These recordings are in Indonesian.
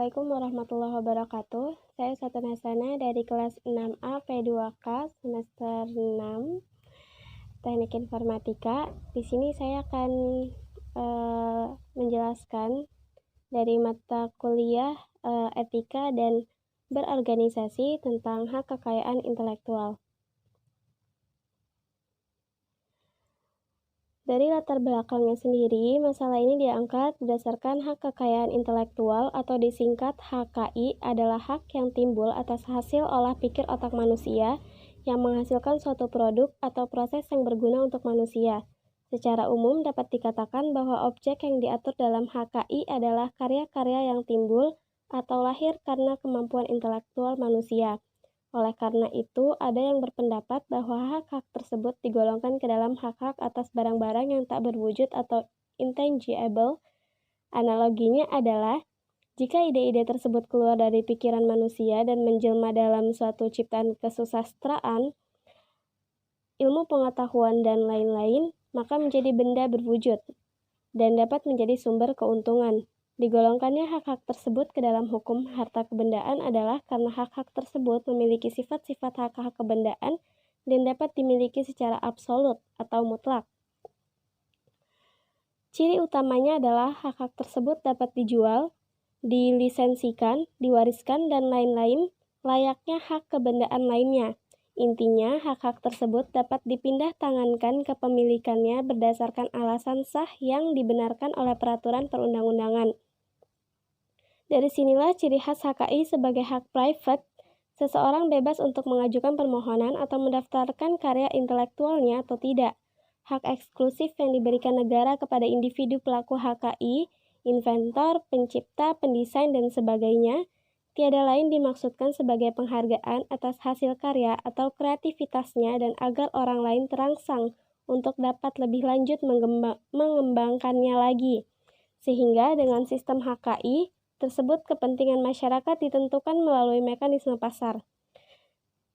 Assalamualaikum warahmatullahi wabarakatuh. Saya Satun Hasana dari kelas 6A P2K semester 6 Teknik Informatika. Di sini saya akan menjelaskan dari mata kuliah Etika dan Berorganisasi tentang hak kekayaan intelektual. Dari latar belakangnya sendiri, masalah ini diangkat berdasarkan hak kekayaan intelektual atau disingkat HKI adalah hak yang timbul atas hasil olah pikir otak manusia yang menghasilkan suatu produk atau proses yang berguna untuk manusia. Secara umum dapat dikatakan bahwa objek yang diatur dalam HKI adalah karya-karya yang timbul atau lahir karena kemampuan intelektual manusia. Oleh karena itu, ada yang berpendapat bahwa hak-hak tersebut digolongkan ke dalam hak-hak atas barang-barang yang tak berwujud atau intangible. Analoginya adalah, jika ide-ide tersebut keluar dari pikiran manusia dan menjelma dalam suatu ciptaan kesusastraan, ilmu pengetahuan, dan lain-lain, maka menjadi benda berwujud dan dapat menjadi sumber keuntungan. Digolongkannya hak-hak tersebut ke dalam hukum harta kebendaan adalah karena hak-hak tersebut memiliki sifat-sifat hak-hak kebendaan dan dapat dimiliki secara absolut atau mutlak. Ciri utamanya adalah hak-hak tersebut dapat dijual, dilisensikan, diwariskan, dan lain-lain layaknya hak kebendaan lainnya. Intinya, hak-hak tersebut dapat dipindah tangankan kepemilikannya berdasarkan alasan sah yang dibenarkan oleh peraturan perundang-undangan. Dari sinilah ciri khas HKI sebagai hak private. Seseorang bebas untuk mengajukan permohonan atau mendaftarkan karya intelektualnya atau tidak. Hak eksklusif yang diberikan negara kepada individu pelaku HKI, inventor, pencipta, pendesain, dan sebagainya, tiada lain dimaksudkan sebagai penghargaan atas hasil karya atau kreativitasnya dan agar orang lain terangsang untuk dapat lebih lanjut mengembangkannya lagi. Sehingga dengan sistem HKI tersebut kepentingan masyarakat ditentukan melalui mekanisme pasar.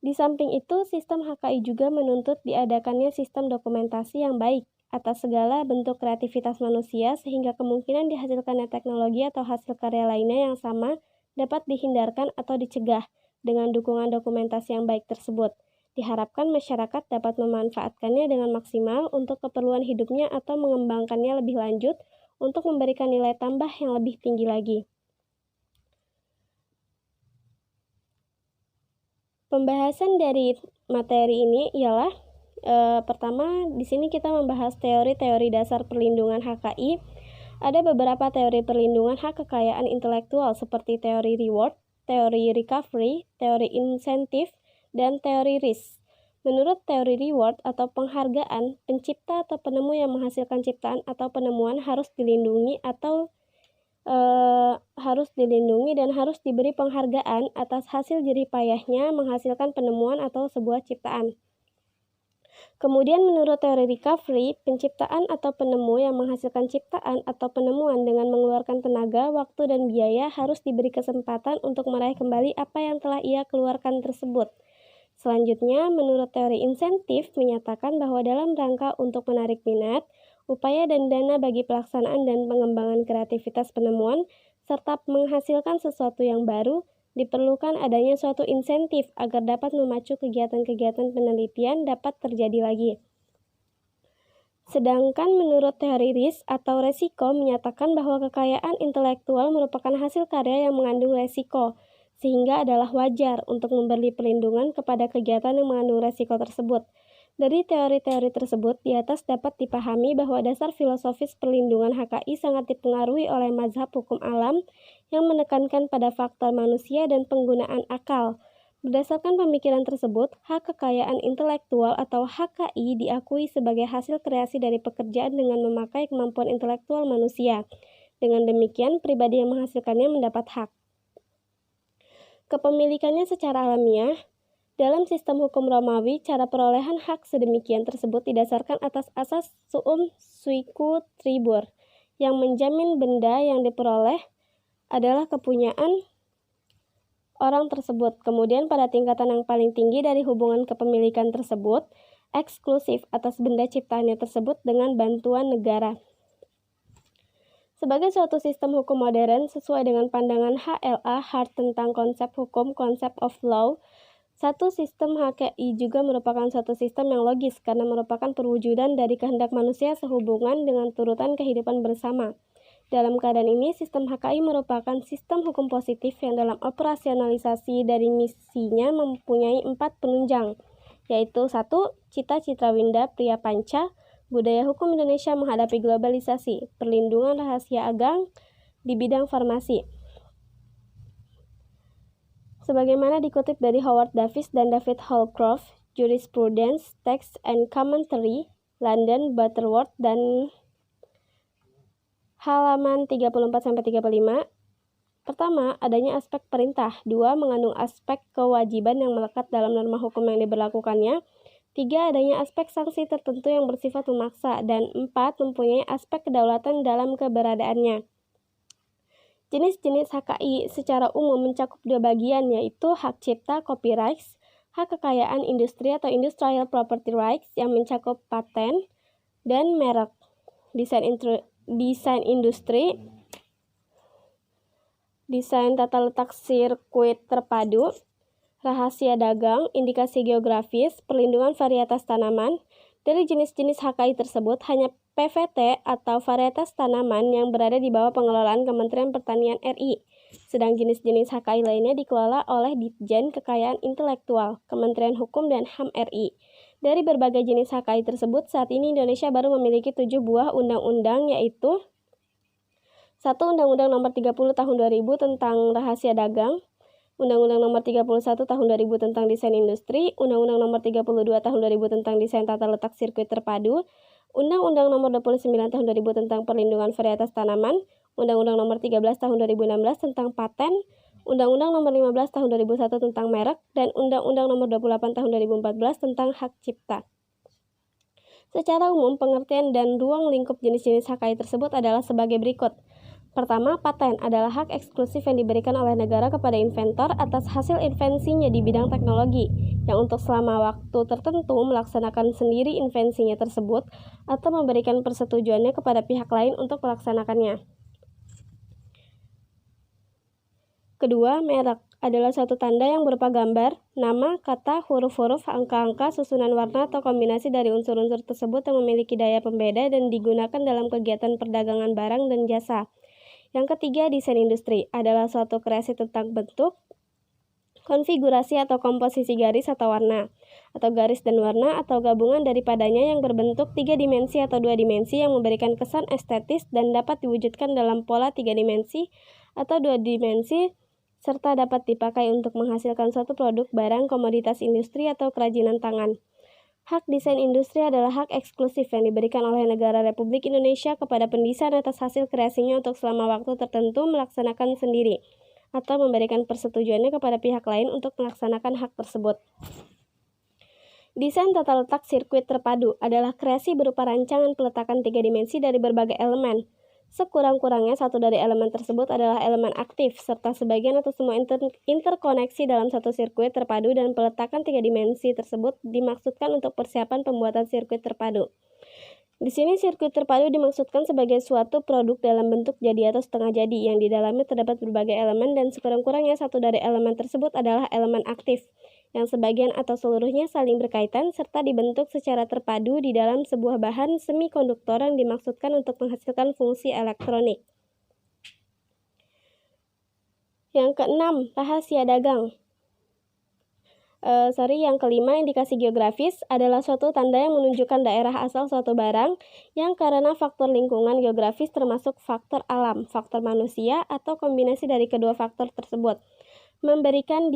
Di samping itu, sistem HKI juga menuntut diadakannya sistem dokumentasi yang baik atas segala bentuk kreativitas manusia sehingga kemungkinan dihasilkannya teknologi atau hasil karya lainnya yang sama dapat dihindarkan atau dicegah dengan dukungan dokumentasi yang baik tersebut. Diharapkan masyarakat dapat memanfaatkannya dengan maksimal untuk keperluan hidupnya atau mengembangkannya lebih lanjut untuk memberikan nilai tambah yang lebih tinggi lagi. Pembahasan dari materi ini ialah pertama, di sini kita membahas teori-teori dasar perlindungan HKI. Ada beberapa teori perlindungan hak kekayaan intelektual seperti teori reward, teori recovery, teori insentif, dan teori risk. Menurut teori reward atau penghargaan, pencipta atau penemu yang menghasilkan ciptaan atau penemuan harus dilindungi dan harus diberi penghargaan atas hasil jerih payahnya menghasilkan penemuan atau sebuah ciptaan. Kemudian menurut teori recovery, penciptaan atau penemu yang menghasilkan ciptaan atau penemuan dengan mengeluarkan tenaga, waktu, dan biaya harus diberi kesempatan untuk meraih kembali apa yang telah ia keluarkan tersebut. Selanjutnya, menurut teori insentif menyatakan bahwa dalam rangka untuk menarik minat, upaya dan dana bagi pelaksanaan dan pengembangan kreativitas penemuan, serta menghasilkan sesuatu yang baru, diperlukan adanya suatu insentif agar dapat memacu kegiatan-kegiatan penelitian dapat terjadi lagi. Sedangkan menurut teori risk atau resiko menyatakan bahwa kekayaan intelektual merupakan hasil karya yang mengandung resiko, sehingga adalah wajar untuk memberi perlindungan kepada kegiatan yang mengandung resiko tersebut. Dari teori-teori tersebut, di atas dapat dipahami bahwa dasar filosofis perlindungan HKI sangat dipengaruhi oleh mazhab hukum alam yang menekankan pada faktor manusia dan penggunaan akal. Berdasarkan pemikiran tersebut, hak kekayaan intelektual atau HKI diakui sebagai hasil kreasi dari pekerjaan dengan memakai kemampuan intelektual manusia. Dengan demikian, pribadi yang menghasilkannya mendapat hak. Kepemilikannya secara alamiah. Dalam sistem hukum Romawi, cara perolehan hak sedemikian tersebut didasarkan atas asas suum suicu tribur, yang menjamin benda yang diperoleh adalah kepunyaan orang tersebut. Kemudian pada tingkatan yang paling tinggi dari hubungan kepemilikan tersebut, eksklusif atas benda ciptaannya tersebut dengan bantuan negara. Sebagai suatu sistem hukum modern sesuai dengan pandangan HLA Hart tentang konsep hukum, concept of law, satu sistem HKI juga merupakan suatu sistem yang logis karena merupakan perwujudan dari kehendak manusia sehubungan dengan turutan kehidupan bersama. Dalam keadaan ini, sistem HKI merupakan sistem hukum positif yang dalam operasionalisasi dari misinya mempunyai 4 penunjang, yaitu 1. Cita Citra Winda Priya Panca, budaya hukum Indonesia menghadapi globalisasi, perlindungan rahasia ageng di bidang farmasi. Sebagaimana dikutip dari Howard Davis dan David Holcroft, Jurisprudence, Text and Commentary, London, Butterworth, dan halaman 34-35. Pertama, adanya aspek perintah. 2. Mengandung aspek kewajiban yang melekat dalam norma hukum yang diberlakukannya. 3. Adanya aspek sanksi tertentu yang bersifat memaksa. Dan 4. Mempunyai aspek kedaulatan dalam keberadaannya. Jenis-jenis HKI secara umum mencakup 2 bagian, yaitu hak cipta copyrights, hak kekayaan industri atau industrial property rights yang mencakup paten dan merek, desain industri, desain tata letak sirkuit terpadu, rahasia dagang, indikasi geografis, perlindungan varietas tanaman. Dari jenis-jenis HKI tersebut, hanya PVT atau varietas tanaman yang berada di bawah pengelolaan Kementerian Pertanian RI. Sedang jenis-jenis HKI lainnya dikelola oleh Ditjen Kekayaan Intelektual, Kementerian Hukum dan HAM RI. Dari berbagai jenis HKI tersebut, saat ini Indonesia baru memiliki 7 buah undang-undang, yaitu 1. Undang-Undang Nomor 30 Tahun 2000 tentang Rahasia Dagang, Undang-Undang Nomor 31 Tahun 2000 tentang Desain Industri, Undang-Undang Nomor 32 Tahun 2000 tentang Desain Tata Letak Sirkuit Terpadu, Undang-Undang Nomor 29 Tahun 2000 tentang Perlindungan Varietas Tanaman, Undang-Undang Nomor 13 Tahun 2016 tentang Paten, Undang-Undang Nomor 15 Tahun 2001 tentang Merek, dan Undang-Undang Nomor 28 Tahun 2014 tentang Hak Cipta. Secara umum, pengertian dan ruang lingkup jenis-jenis HKI tersebut adalah sebagai berikut. Pertama, paten adalah hak eksklusif yang diberikan oleh negara kepada inventor atas hasil invensinya di bidang teknologi, yang untuk selama waktu tertentu melaksanakan sendiri invensinya tersebut atau memberikan persetujuannya kepada pihak lain untuk melaksanakannya. Kedua, merek adalah suatu tanda yang berupa gambar, nama, kata, huruf-huruf, angka-angka, susunan warna, atau kombinasi dari unsur-unsur tersebut yang memiliki daya pembeda dan digunakan dalam kegiatan perdagangan barang dan jasa. Yang ketiga, desain industri adalah suatu kreasi tentang bentuk, konfigurasi atau komposisi garis atau warna, atau garis dan warna atau gabungan daripadanya yang berbentuk 3 dimensi atau 2 dimensi yang memberikan kesan estetis dan dapat diwujudkan dalam pola 3 dimensi atau 2 dimensi serta dapat dipakai untuk menghasilkan suatu produk, barang, komoditas industri atau kerajinan tangan. Hak desain industri adalah hak eksklusif yang diberikan oleh negara Republik Indonesia kepada pendesain atas hasil kreasinya untuk selama waktu tertentu melaksanakan sendiri atau memberikan persetujuannya kepada pihak lain untuk melaksanakan hak tersebut. Desain tata letak sirkuit terpadu adalah kreasi berupa rancangan peletakan 3 dimensi dari berbagai elemen. Sekurang-kurangnya satu dari elemen tersebut adalah elemen aktif, serta sebagian atau semua interkoneksi dalam satu sirkuit terpadu, dan peletakan 3 dimensi tersebut dimaksudkan untuk persiapan pembuatan sirkuit terpadu. Di sini sirkuit terpadu dimaksudkan sebagai suatu produk dalam bentuk jadi atau setengah jadi, yang di dalamnya terdapat berbagai elemen dan sekurang-kurangnya satu dari elemen tersebut adalah elemen aktif, yang sebagian atau seluruhnya saling berkaitan serta dibentuk secara terpadu di dalam sebuah bahan semikonduktor yang dimaksudkan untuk menghasilkan fungsi elektronik. Yang keenam, rahasia dagang. Yang kelima, indikasi geografis adalah suatu tanda yang menunjukkan daerah asal suatu barang yang karena faktor lingkungan geografis termasuk faktor alam, faktor manusia, atau kombinasi dari kedua faktor tersebut, memberikan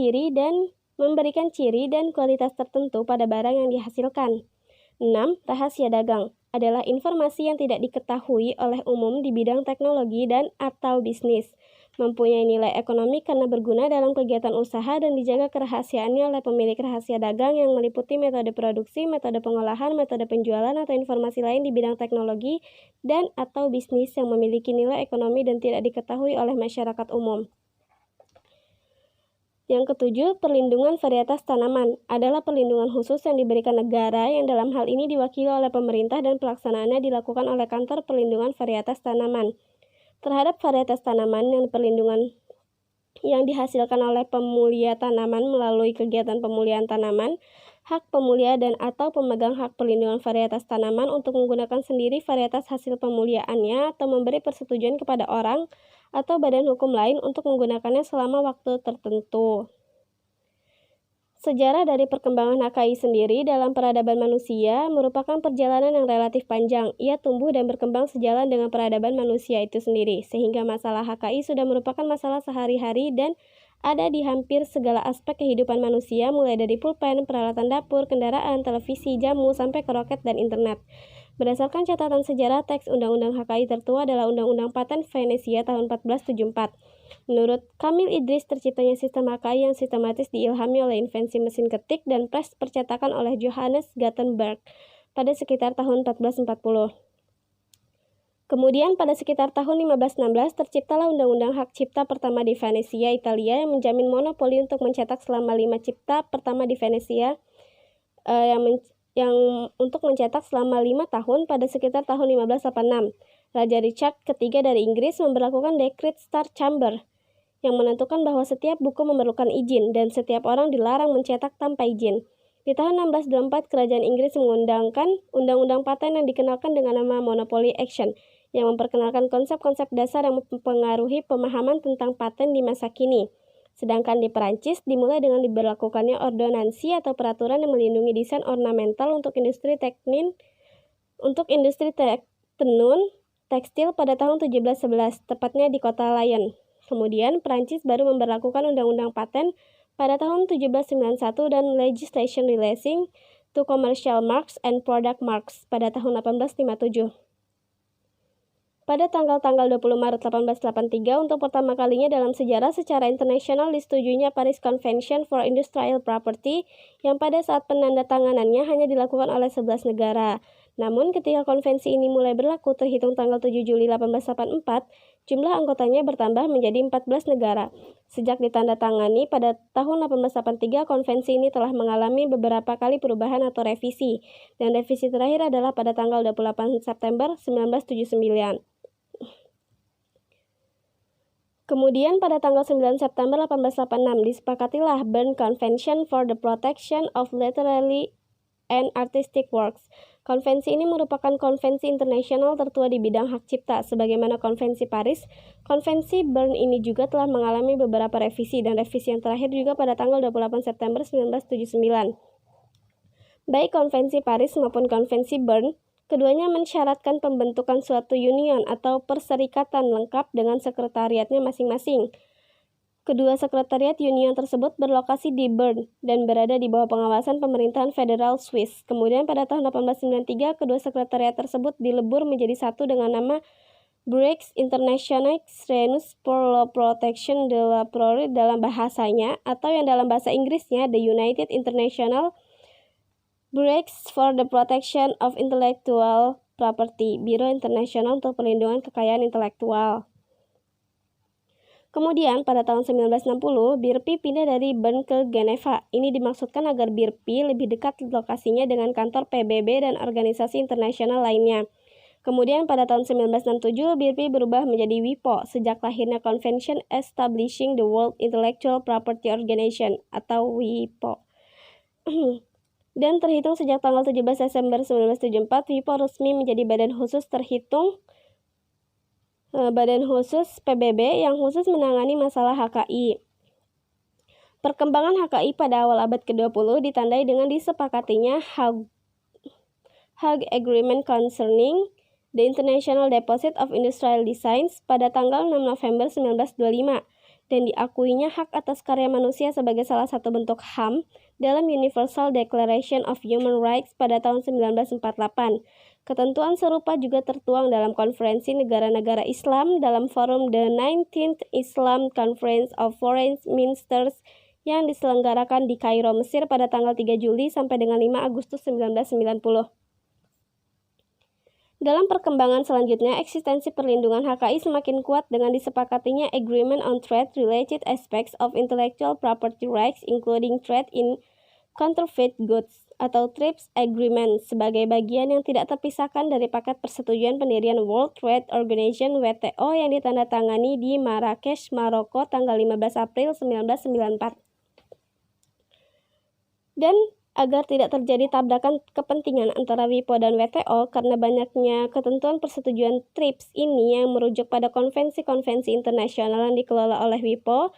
ciri dan kualitas tertentu pada barang yang dihasilkan. 6. Rahasia dagang adalah informasi yang tidak diketahui oleh umum di bidang teknologi dan atau bisnis, mempunyai nilai ekonomi karena berguna dalam kegiatan usaha dan dijaga kerahasiaannya oleh pemilik rahasia dagang yang meliputi metode produksi, metode pengolahan, metode penjualan, atau informasi lain di bidang teknologi dan atau bisnis yang memiliki nilai ekonomi dan tidak diketahui oleh masyarakat umum. Yang ketujuh, perlindungan varietas tanaman adalah perlindungan khusus yang diberikan negara yang dalam hal ini diwakili oleh pemerintah dan pelaksanaannya dilakukan oleh Kantor Perlindungan Varietas Tanaman. terhadap varietas tanaman yang dihasilkan oleh pemulia tanaman melalui kegiatan pemulihan tanaman, hak pemulia dan atau pemegang hak perlindungan varietas tanaman untuk menggunakan sendiri varietas hasil pemuliaannya atau memberi persetujuan kepada orang atau badan hukum lain untuk menggunakannya selama waktu tertentu. Sejarah dari perkembangan HKI sendiri dalam peradaban manusia merupakan perjalanan yang relatif panjang. Ia tumbuh dan berkembang sejalan dengan peradaban manusia itu sendiri, sehingga masalah HKI sudah merupakan masalah sehari-hari dan ada di hampir segala aspek kehidupan manusia, mulai dari pulpen, peralatan dapur, kendaraan, televisi, jamu, sampai ke roket dan internet. Berdasarkan catatan sejarah, teks Undang-Undang HKI tertua adalah Undang-Undang Paten Venesia tahun 1474. Menurut Kamil Idris, terciptanya sistem HKI yang sistematis diilhami oleh invensi mesin ketik dan pres percetakan oleh Johannes Gutenberg pada sekitar tahun 1440. Kemudian pada sekitar tahun 1516 terciptalah Undang-Undang Hak Cipta pertama di Venesia, Italia yang menjamin monopoli untuk mencetak selama 5 cipta pertama di Venesia yang untuk mencetak selama 5 tahun pada sekitar tahun 1586. Raja Richard ketiga dari Inggris memberlakukan Decreed Star Chamber yang menentukan bahwa setiap buku memerlukan izin dan setiap orang dilarang mencetak tanpa izin. Di tahun 1624, Kerajaan Inggris mengundangkan Undang-Undang Paten yang dikenalkan dengan nama Monopoly Action, yang memperkenalkan konsep-konsep dasar yang mempengaruhi pemahaman tentang paten di masa kini. Sedangkan di Perancis dimulai dengan diberlakukannya ordonansi atau peraturan yang melindungi desain ornamental untuk industri tenun tekstil pada tahun 1711, tepatnya di kota Lyon. Kemudian, Perancis baru memberlakukan Undang-Undang Paten pada tahun 1791 dan Legislation Relating to Commercial Marks and Product Marks pada tahun 1857. Pada tanggal 20 Maret 1883, untuk pertama kalinya dalam sejarah secara internasional disetujuinya Paris Convention for Industrial Property yang pada saat penandatanganannya hanya dilakukan oleh 11 negara. Namun ketika konvensi ini mulai berlaku terhitung tanggal 7 Juli 1884, jumlah anggotanya bertambah menjadi 14 negara. Sejak ditandatangani pada tahun 1883, konvensi ini telah mengalami beberapa kali perubahan atau revisi, dan revisi terakhir adalah pada tanggal 28 September 1979. Kemudian pada tanggal 9 September 1886 disepakatilah Berne Convention for the Protection of Literary and Artistic Works. Konvensi ini merupakan konvensi internasional tertua di bidang hak cipta. Sebagaimana konvensi Paris, konvensi Berne ini juga telah mengalami beberapa revisi, dan revisi yang terakhir juga pada tanggal 28 September 1979. Baik konvensi Paris maupun konvensi Berne, keduanya mensyaratkan pembentukan suatu union atau perserikatan lengkap dengan sekretariatnya masing-masing. Kedua sekretariat union tersebut berlokasi di Berne dan berada di bawah pengawasan pemerintahan federal Swiss. Kemudian pada tahun 1893, kedua sekretariat tersebut dilebur menjadi satu dengan nama Bruges Internationale Renus pour la Protection de la Prairie dalam bahasanya, atau yang dalam bahasa Inggrisnya The United International Bureau for the Protection of Intellectual Property, Biro Internasional untuk Perlindungan Kekayaan Intelektual. Kemudian pada tahun 1960, BIRPI pindah dari Berne ke Geneva. Ini dimaksudkan agar BIRPI lebih dekat lokasinya dengan kantor PBB dan organisasi internasional lainnya. Kemudian pada tahun 1967, BIRPI berubah menjadi WIPO sejak lahirnya Convention Establishing the World Intellectual Property Organization atau WIPO. Dan terhitung sejak tanggal 17 Desember 1974, WIPO resmi menjadi badan khusus PBB yang khusus menangani masalah HKI. Perkembangan HKI pada awal abad ke-20 ditandai dengan disepakatinya Hague Agreement Concerning the International Deposit of Industrial Designs pada tanggal 6 November 1925 dan diakuinya hak atas karya manusia sebagai salah satu bentuk HAM dalam Universal Declaration of Human Rights pada tahun 1948. Ketentuan serupa juga tertuang dalam konferensi negara-negara Islam dalam forum The 19th Islam Conference of Foreign Ministers yang diselenggarakan di Kairo, Mesir pada tanggal 3 Juli sampai dengan 5 Agustus 1990. Dalam perkembangan selanjutnya, eksistensi perlindungan HKI semakin kuat dengan disepakatinya Agreement on Trade-Related Aspects of Intellectual Property Rights, including Trade in Counterfeit Goods atau TRIPS Agreement sebagai bagian yang tidak terpisahkan dari paket persetujuan pendirian World Trade Organization (WTO) yang ditandatangani di Marrakesh, Maroko tanggal 15 April 1994. Dan agar tidak terjadi tabrakan kepentingan antara WIPO dan WTO karena banyaknya ketentuan persetujuan TRIPS ini yang merujuk pada konvensi-konvensi internasional yang dikelola oleh WIPO,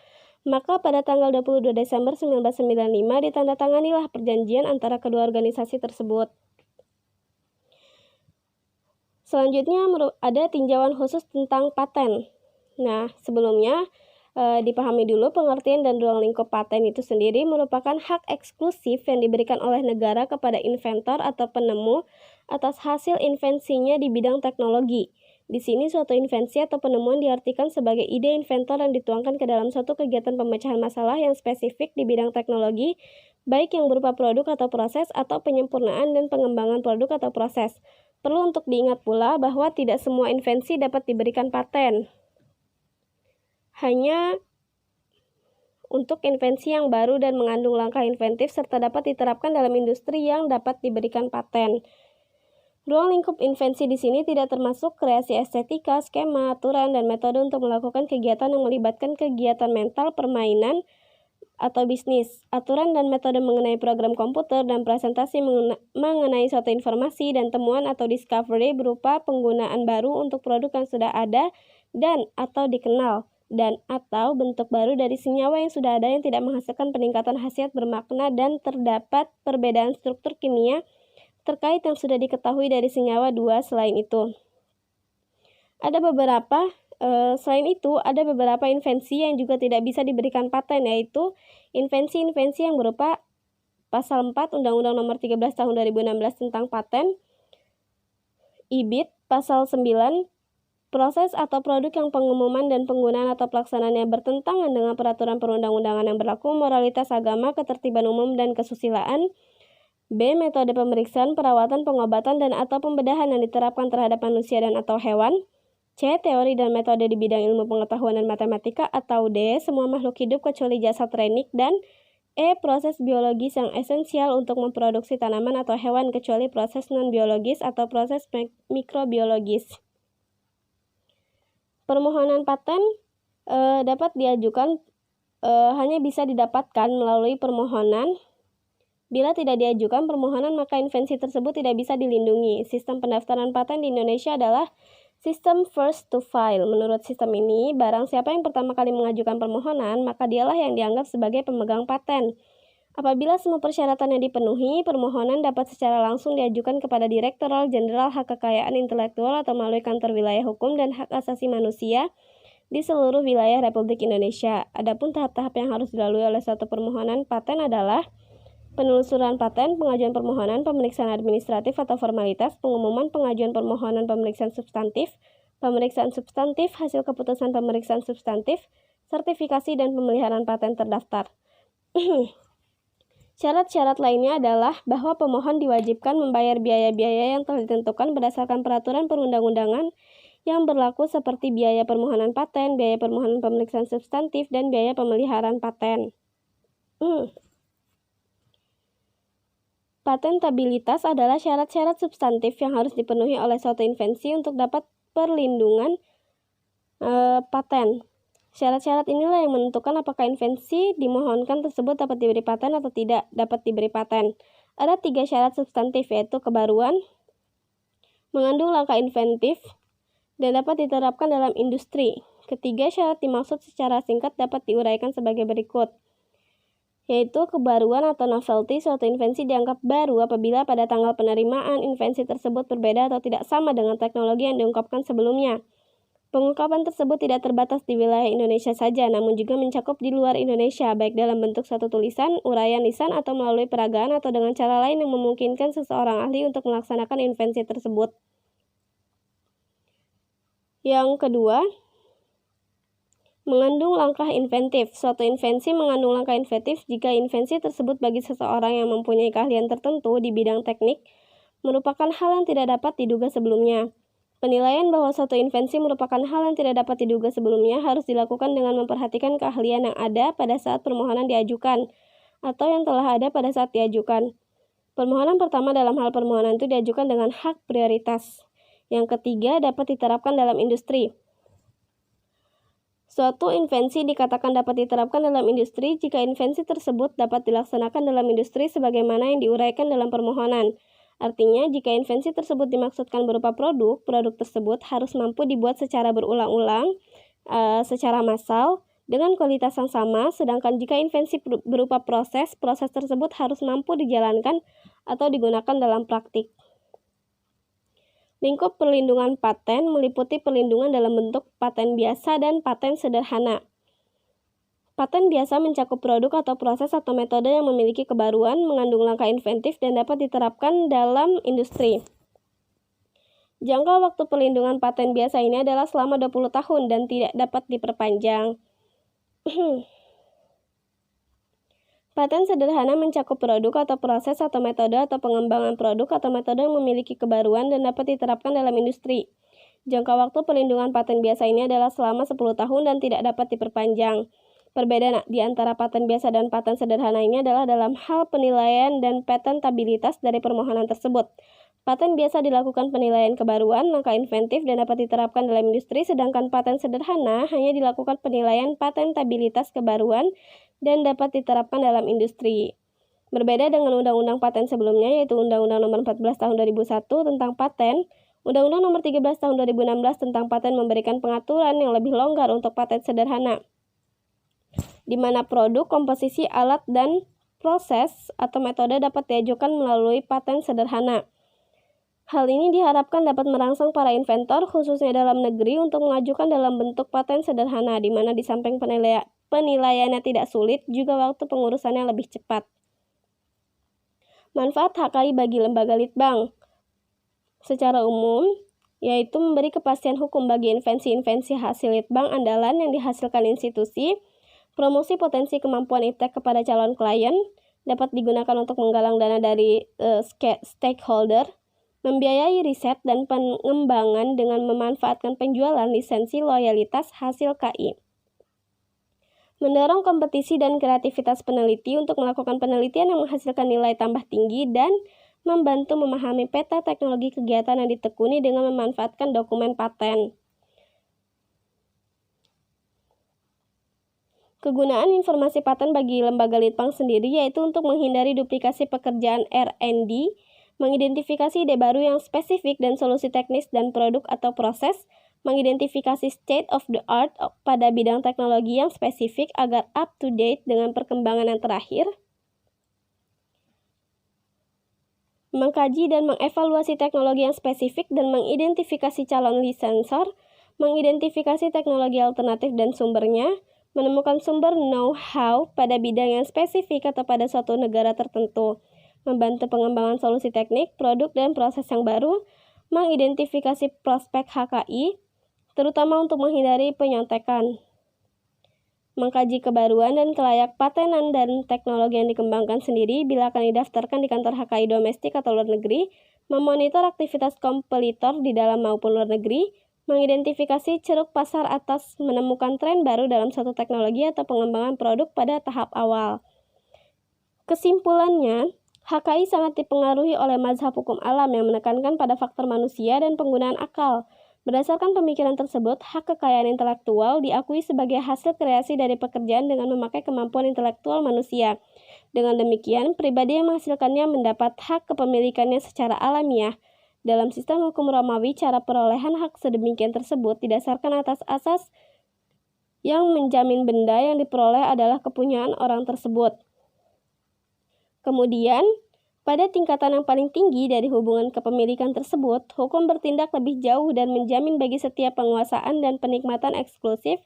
maka pada tanggal 22 Desember 1995 ditandatanganilah perjanjian antara kedua organisasi tersebut. Selanjutnya ada tinjauan khusus tentang paten. Nah, sebelumnya dipahami dulu pengertian dan ruang lingkup paten itu sendiri merupakan hak eksklusif yang diberikan oleh negara kepada inventor atau penemu atas hasil invensinya di bidang teknologi. Di sini suatu invensi atau penemuan diartikan sebagai ide inventor yang dituangkan ke dalam suatu kegiatan pemecahan masalah yang spesifik di bidang teknologi, baik yang berupa produk atau proses atau penyempurnaan dan pengembangan produk atau proses. Perlu untuk diingat pula bahwa tidak semua invensi dapat diberikan paten. Hanya untuk invensi yang baru dan mengandung langkah inventif serta dapat diterapkan dalam industri yang dapat diberikan paten. Ruang lingkup invensi di sini tidak termasuk kreasi estetika, skema, aturan, dan metode untuk melakukan kegiatan yang melibatkan kegiatan mental, permainan, atau bisnis. Aturan dan metode mengenai program komputer dan presentasi mengenai suatu informasi dan temuan atau discovery berupa penggunaan baru untuk produk yang sudah ada dan atau dikenal, dan atau bentuk baru dari senyawa yang sudah ada yang tidak menghasilkan peningkatan khasiat bermakna dan terdapat perbedaan struktur kimia terkait yang sudah diketahui dari senyawa dua. Selain itu, ada beberapa invensi yang juga tidak bisa diberikan paten, yaitu invensi-invensi yang berupa Pasal 4 Undang-Undang Nomor 13 Tahun 2016 tentang Paten, IBIT, Pasal 9, proses atau produk yang pengumuman dan penggunaan atau pelaksanaannya bertentangan dengan peraturan perundang-undangan yang berlaku, moralitas agama, ketertiban umum, dan kesusilaan. B. Metode pemeriksaan, perawatan, pengobatan, dan atau pembedahan yang diterapkan terhadap manusia dan atau hewan. C. Teori dan metode di bidang ilmu pengetahuan dan matematika. Atau D. Semua makhluk hidup kecuali jasad renik. Dan E. Proses biologis yang esensial untuk memproduksi tanaman atau hewan kecuali proses non-biologis atau proses mikrobiologis. Permohonan paten dapat diajukan hanya bisa didapatkan melalui permohonan. Bila tidak diajukan permohonan, maka invensi tersebut tidak bisa dilindungi. Sistem pendaftaran paten di Indonesia adalah sistem first to file. Menurut sistem ini, barang siapa yang pertama kali mengajukan permohonan, maka dialah yang dianggap sebagai pemegang paten. Apabila semua persyaratannya dipenuhi, permohonan dapat secara langsung diajukan kepada Direktorat Jenderal Hak Kekayaan Intelektual atau melalui Kantor Wilayah Hukum dan Hak Asasi Manusia di seluruh wilayah Republik Indonesia. Adapun tahap-tahap yang harus dilalui oleh suatu permohonan paten adalah penelusuran paten, pengajuan permohonan, pemeriksaan administratif atau formalitas, pengumuman pengajuan permohonan pemeriksaan substantif, hasil keputusan pemeriksaan substantif, sertifikasi dan pemeliharaan paten terdaftar. Syarat-syarat lainnya adalah bahwa pemohon diwajibkan membayar biaya-biaya yang telah ditentukan berdasarkan peraturan perundang-undangan yang berlaku seperti biaya permohonan paten, biaya permohonan pemeriksaan substantif, dan biaya pemeliharaan paten. Patentabilitas adalah syarat-syarat substantif yang harus dipenuhi oleh suatu invensi untuk dapat perlindungan paten. Syarat-syarat inilah yang menentukan apakah invensi dimohonkan tersebut dapat diberi paten atau tidak dapat diberi paten. Ada 3 syarat substantif, yaitu kebaruan, mengandung langkah inventif, dan dapat diterapkan dalam industri. Ketiga syarat dimaksud secara singkat dapat diuraikan sebagai berikut, yaitu kebaruan atau novelty. Suatu invensi dianggap baru apabila pada tanggal penerimaan invensi tersebut berbeda atau tidak sama dengan teknologi yang diungkapkan sebelumnya. Pengungkapan tersebut tidak terbatas di wilayah Indonesia saja, namun juga mencakup di luar Indonesia, baik dalam bentuk satu tulisan, uraian lisan, atau melalui peragaan atau dengan cara lain yang memungkinkan seseorang ahli untuk melaksanakan invensi tersebut. Yang kedua, mengandung langkah inventif. Suatu invensi mengandung langkah inventif jika invensi tersebut bagi seseorang yang mempunyai keahlian tertentu di bidang teknik merupakan hal yang tidak dapat diduga sebelumnya. Penilaian bahwa suatu invensi merupakan hal yang tidak dapat diduga sebelumnya harus dilakukan dengan memperhatikan keahlian yang ada pada saat permohonan diajukan, atau yang telah ada pada saat diajukan. Permohonan pertama dalam hal permohonan itu diajukan dengan hak prioritas. Yang ketiga, dapat diterapkan dalam industri. Suatu invensi dikatakan dapat diterapkan dalam industri jika invensi tersebut dapat dilaksanakan dalam industri sebagaimana yang diuraikan dalam permohonan. Artinya, jika invensi tersebut dimaksudkan berupa produk, produk tersebut harus mampu dibuat secara berulang-ulang, secara massal, dengan kualitas yang sama, sedangkan jika invensi berupa proses, proses tersebut harus mampu dijalankan atau digunakan dalam praktik. Lingkup perlindungan paten meliputi perlindungan dalam bentuk paten biasa dan paten sederhana. Paten biasa mencakup produk atau proses atau metode yang memiliki kebaruan, mengandung langkah inventif, dan dapat diterapkan dalam industri. Jangka waktu perlindungan paten biasa ini adalah selama 20 tahun dan tidak dapat diperpanjang. Paten sederhana mencakup produk atau proses atau metode atau pengembangan produk atau metode yang memiliki kebaruan dan dapat diterapkan dalam industri. Jangka waktu perlindungan paten biasa ini adalah selama 10 tahun dan tidak dapat diperpanjang. Perbedaan di antara paten biasa dan paten sederhana ini adalah dalam hal penilaian dan patentabilitas dari permohonan tersebut. Paten biasa dilakukan penilaian kebaruan, langkah inventif, dan dapat diterapkan dalam industri, sedangkan paten sederhana hanya dilakukan penilaian patentabilitas kebaruan dan dapat diterapkan dalam industri. Berbeda dengan Undang-Undang Paten sebelumnya, yaitu Undang-Undang Nomor 14 Tahun 2001 tentang paten, Undang-Undang Nomor 13 Tahun 2016 tentang paten memberikan pengaturan yang lebih longgar untuk paten sederhana, di mana produk, komposisi, alat, dan proses atau metode dapat diajukan melalui paten sederhana. Hal ini diharapkan dapat merangsang para inventor, khususnya dalam negeri, untuk mengajukan dalam bentuk paten sederhana, di mana di samping penilaiannya tidak sulit, juga waktu pengurusannya lebih cepat. Manfaat HKI bagi lembaga litbang secara umum, yaitu memberi kepastian hukum bagi invensi-invensi hasil litbang andalan yang dihasilkan institusi, promosi potensi kemampuan iptek kepada calon klien, dapat digunakan untuk menggalang dana dari stakeholder, membiayai riset dan pengembangan dengan memanfaatkan penjualan lisensi loyalitas hasil KI. Mendorong kompetisi dan kreativitas peneliti untuk melakukan penelitian yang menghasilkan nilai tambah tinggi dan membantu memahami peta teknologi kegiatan yang ditekuni dengan memanfaatkan dokumen paten. Kegunaan informasi paten bagi lembaga litbang sendiri yaitu untuk menghindari duplikasi pekerjaan R&D, mengidentifikasi ide baru yang spesifik dan solusi teknis dan produk atau proses, mengidentifikasi state of the art pada bidang teknologi yang spesifik agar up to date dengan perkembangan yang terakhir, mengkaji dan mengevaluasi teknologi yang spesifik dan mengidentifikasi calon lisensor, mengidentifikasi teknologi alternatif dan sumbernya, menemukan sumber know-how pada bidang yang spesifik atau pada suatu negara tertentu, membantu pengembangan solusi teknik, produk, dan proses yang baru, mengidentifikasi prospek HKI, terutama untuk menghindari penyontekan, mengkaji kebaruan dan kelayak patenan dan teknologi yang dikembangkan sendiri bila akan didaftarkan di kantor HKI domestik atau luar negeri, memonitor aktivitas kompetitor di dalam maupun luar negeri, mengidentifikasi ceruk pasar atas menemukan tren baru dalam suatu teknologi atau pengembangan produk pada tahap awal. Kesimpulannya, HKI sangat dipengaruhi oleh mazhab hukum alam yang menekankan pada faktor manusia dan penggunaan akal. Berdasarkan pemikiran tersebut, hak kekayaan intelektual diakui sebagai hasil kreasi dari pekerjaan dengan memakai kemampuan intelektual manusia. Dengan demikian, pribadi yang menghasilkannya mendapat hak kepemilikannya secara alamiah. Dalam sistem hukum Romawi, cara perolehan hak sedemikian tersebut didasarkan atas asas yang menjamin benda yang diperoleh adalah kepunyaan orang tersebut. Kemudian, pada tingkatan yang paling tinggi dari hubungan kepemilikan tersebut, hukum bertindak lebih jauh dan menjamin bagi setiap penguasaan dan penikmatan eksklusif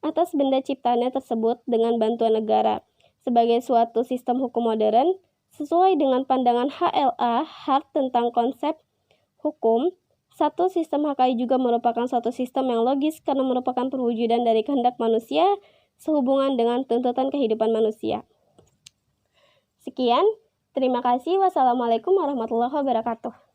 atas benda ciptaannya tersebut dengan bantuan negara. Sebagai suatu sistem hukum modern, sesuai dengan pandangan HLA, Hart tentang konsep hukum, satu sistem HKI juga merupakan suatu sistem yang logis karena merupakan perwujudan dari kehendak manusia sehubungan dengan tuntutan kehidupan manusia. Sekian, terima kasih. Wassalamualaikum warahmatullahi wabarakatuh.